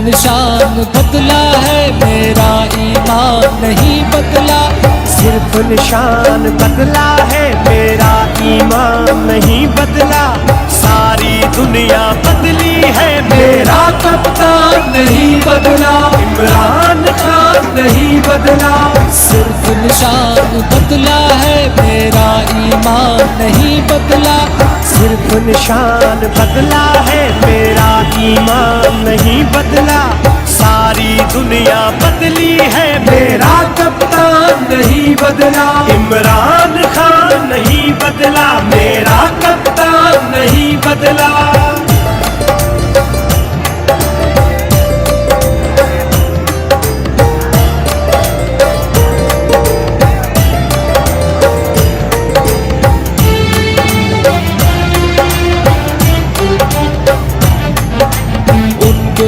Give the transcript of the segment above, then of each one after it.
निशान बदला है, मेरा ईमान नहीं बदला। सिर्फ निशान बदला है, मेरा ईमान नहीं बदला। सारी दुनिया बदली है, मेरा कप्तान नहीं बदला। इमरान खान नहीं बदला। सिर्फ निशान बदला है, मेरा ईमान नहीं बदला। सिर्फ निशान बदला है, मेरा ईमान नहीं बदला। सारी दुनिया बदली है, मेरा कप्तान नहीं बदला। इमरान खान नहीं बदला, मेरा कप्तान नहीं बदला।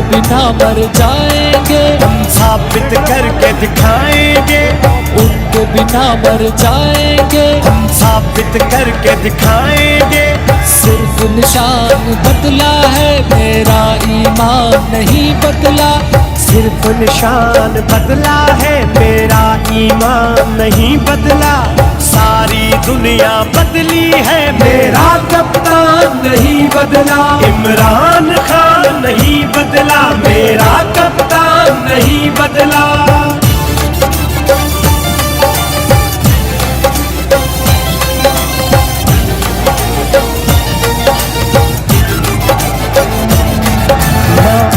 बिना मर जाएंगे, हम साबित करके दिखाएंगे। उनके बिना मर जाएंगे, हम साबित करके दिखाएंगे। सिर्फ निशान बदला है, मेरा ईमान नहीं बदला। सिर्फ निशान बदला है, मेरा ईमान नहीं बदला। सारी दुनिया बदली है, मेरा कप्तान नहीं बदला। इमरान खान नहीं बदला, मेरा कप्तान नहीं बदला।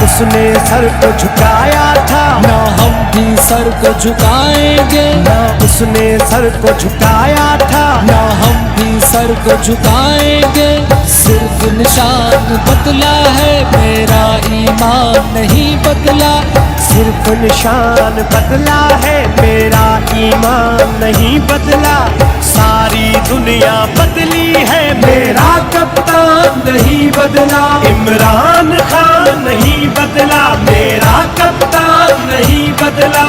उसने सर को झुकाया था, ना हम भी सर को झुकाएंगे। ना उसने सर को झुकाया था, ना हम भी सर को झुकाएंगे। सिर्फ निशान बदला है, मेरा ईमान नहीं बदला। सिर्फ निशान बदला है, मेरा ईमान नहीं बदला। सारी दुनिया बदली है, मेरा कप्तान नहीं बदला। इमरान खान नहीं बदला, मेरा कप्तान नहीं बदला।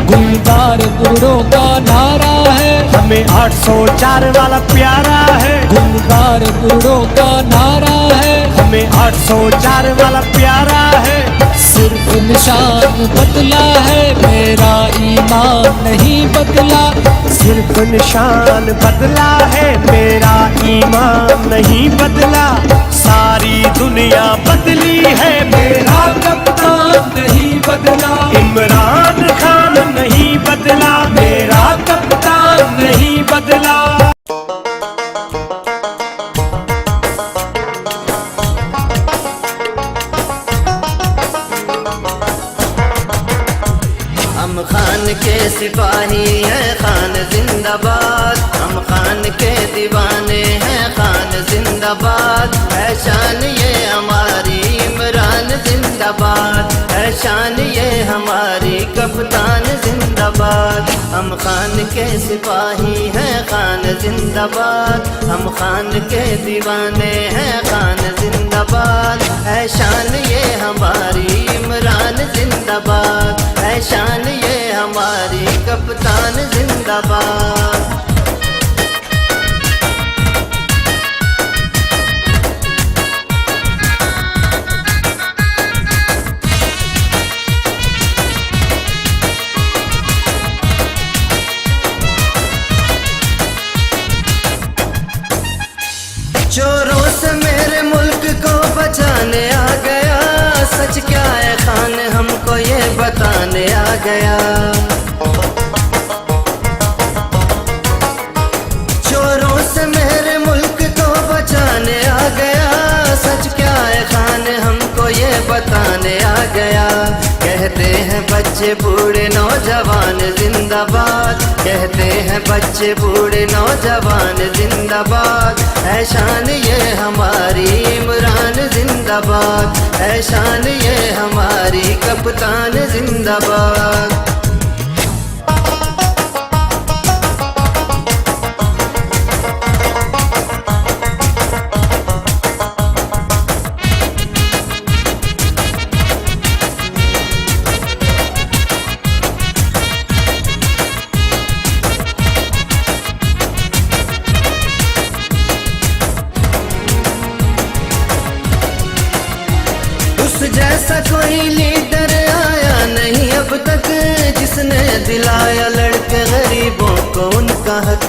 गुलजार गुरुओं का नारा है, हमें 804 वाला प्यारा है। गुलजार गुरुओं का नारा है, हमें 804 वाला प्यारा है। सिर्फ निशान बदला है, मेरा ईमान नहीं बदला। सिर्फ निशान बदला है, मेरा ईमान नहीं बदला। सारी दुनिया बदली है, मेरा कप्तान नहीं बदला। इमरान खान नहीं बदला, मेरा कप्तान नहीं बदला। हम खान के सिपाही हैं, खान जिंदाबाद। हम खान के दीवाने हैं, खान जिंदाबाद। है शान ये हमारी इमरान जिंदाबाद। है शान ये हमारी कप्तान जिंदाबाद। हम खान के सिपाही हैं, खान जिंदाबाद। हम खान के दीवाने हैं, खान जिंदाबाद। है शान ये हमारी इमरान जिंदाबाद। है शान ये हमारी कप्तान जिंदाबाद। चोरों से मेरे मुल्क को बचाने आ गया। सच क्या है खान हमको ये बताने आ गया। चोरों से मेरे मुल्क को बचाने आ गया। सच क्या है खान हमको ये बताने आ गया। कहते हैं बच्चे बूढ़े नौजवान जिंदाबाद। कहते हैं बच्चे बूढ़े नौजवान जिंदाबाद। है शान ये हमारी इमरान जिंदाबाद। है शान ये हमारी कप्तान जिंदाबाद। दिलाया लड़के गरीबों को उनका हक।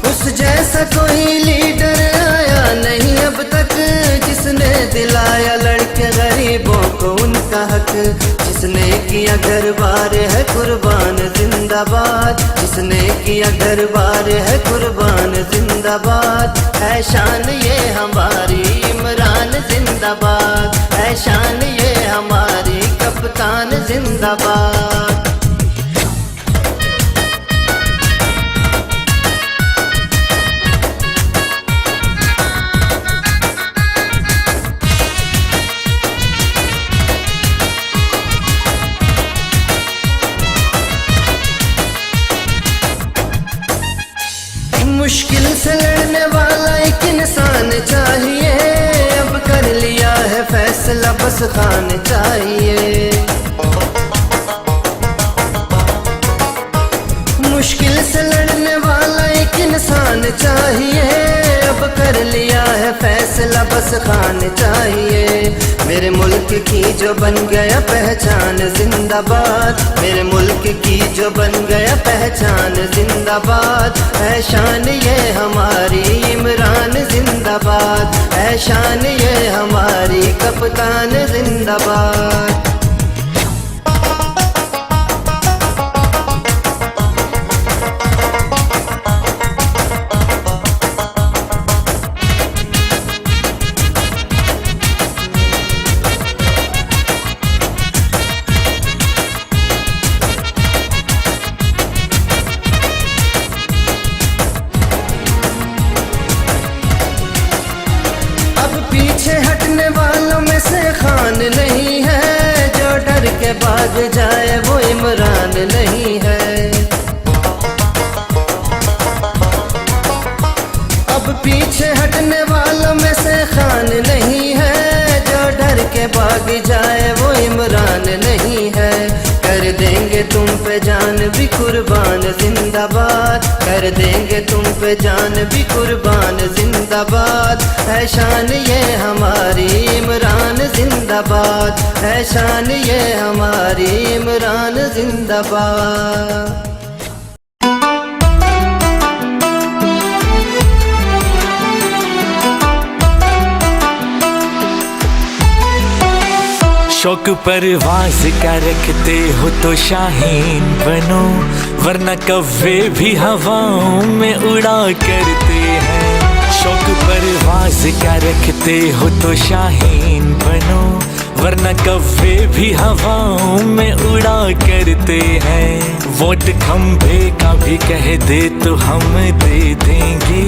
उस जैसा कोई लीडर आया नहीं अब तक, जिसने दिलाया लड़के गरीबों को उनका हक। जिसने किया घर बार है कुर्बान जिंदाबाद, जिसने किया घर बार है कुर्बान जिंदाबाद। है शान ये हमारी इमरान जिंदाबाद, है शान ये हमारी कप्तान जिंदाबाद। मुश्किल से लड़ने वाला एक इंसान चाहिए, अब कर लिया है फैसला बस खान चाहिए। मुश्किल से लड़ने वाला एक इंसान चाहिए, अब कर लिया है फैसला बस खान चाहिए। मेरे मुल्क की जो बन गया पहचान जिंदाबाद, मेरे मुल्क की जो बन गया पहचान जिंदाबाद। है शान ये हमारी इमरान जिंदाबाद, है शान ये हमारी कप्तान जिंदाबाद। पीछे हटने वालों में से खान नहीं है, जो डर के भाग जाए वो इमरान नहीं है। अब पीछे हटने वालों में से खान नहीं है, जो डर के भाग जाए वो इमरान नहीं है। कर देंगे तुम पे जान भी कुर्बान जिंदाबाद, कर देंगे तुम पे जान भी कुर्बान जिंदाबाद। है शान ये हमारी इमरान जिंदाबाद, है शान ये हमारी इमरान जिंदाबाद। शौक परवाज का रखते हो तो शाहीन बनो, वरना कव्वे भी हवाओं में उड़ा करते हैं। शौक परवाज का रखते हो तो शाहीन बनो, वरना कव्वे भी हवाओं में उड़ा करते हैं। वोट खंभे का भी कह दे तो हम दे देंगे,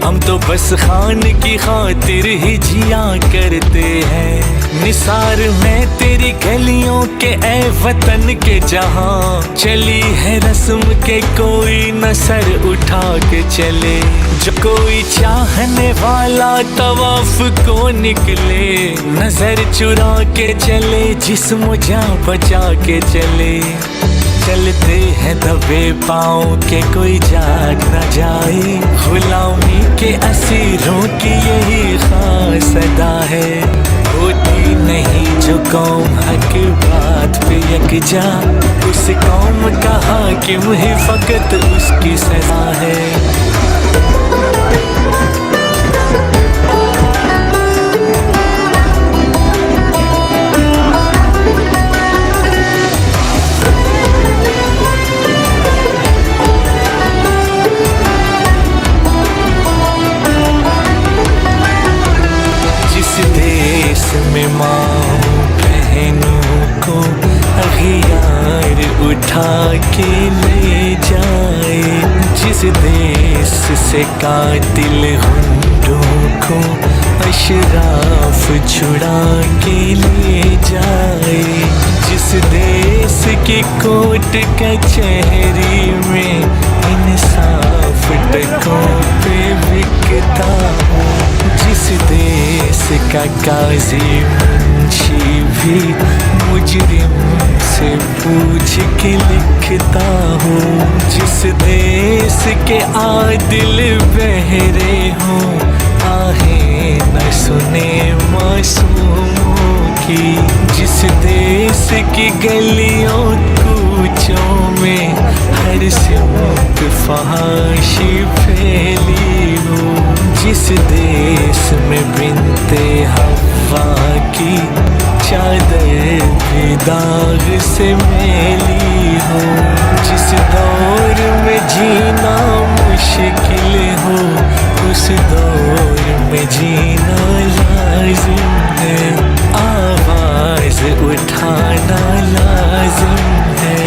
हम तो बस खान की खातिर ही जिया करते हैं। निसार में तेरी गलियों के ए वतन के जहां, चली है रस्म के कोई न सर उठा के चले। जो कोई चाहने वाला तवाफ को निकले, नजर चुरा के चले जिस्म जा बचा के चले। चलते हैं दबे पाँव के कोई जाग न जाए, गुलामी के असीरों की यही खास अदा है। होती नहीं जो कौम हक बात पे यकजा, उस कौम का हाकिम ही फकत उसकी सजा है। में माँ बहनों को अगियार उठा के ले जाए, जिस देश से कातिल हुंडों को अशराफ छुड़ा के ले जाए, जिस देश की कोर्ट कचहरी में इंसाफ टकों पे बिकता हो, जिस देश का काजी मुंशी भी मुजरिम से पूछ के लिखता हो, जिस देश के आदिल बहरे हों आहें न सुने मासूमों की, जिस जिसकी गलियों कूचों में हर सिमत फहाशी फैली हो, जिस देश में बिनते हवा की चादर भी दाग से मैली हो, जिस दौर में जीना मुश्किल हो उस दौर में जीना लाजिम है। आवाज उठाना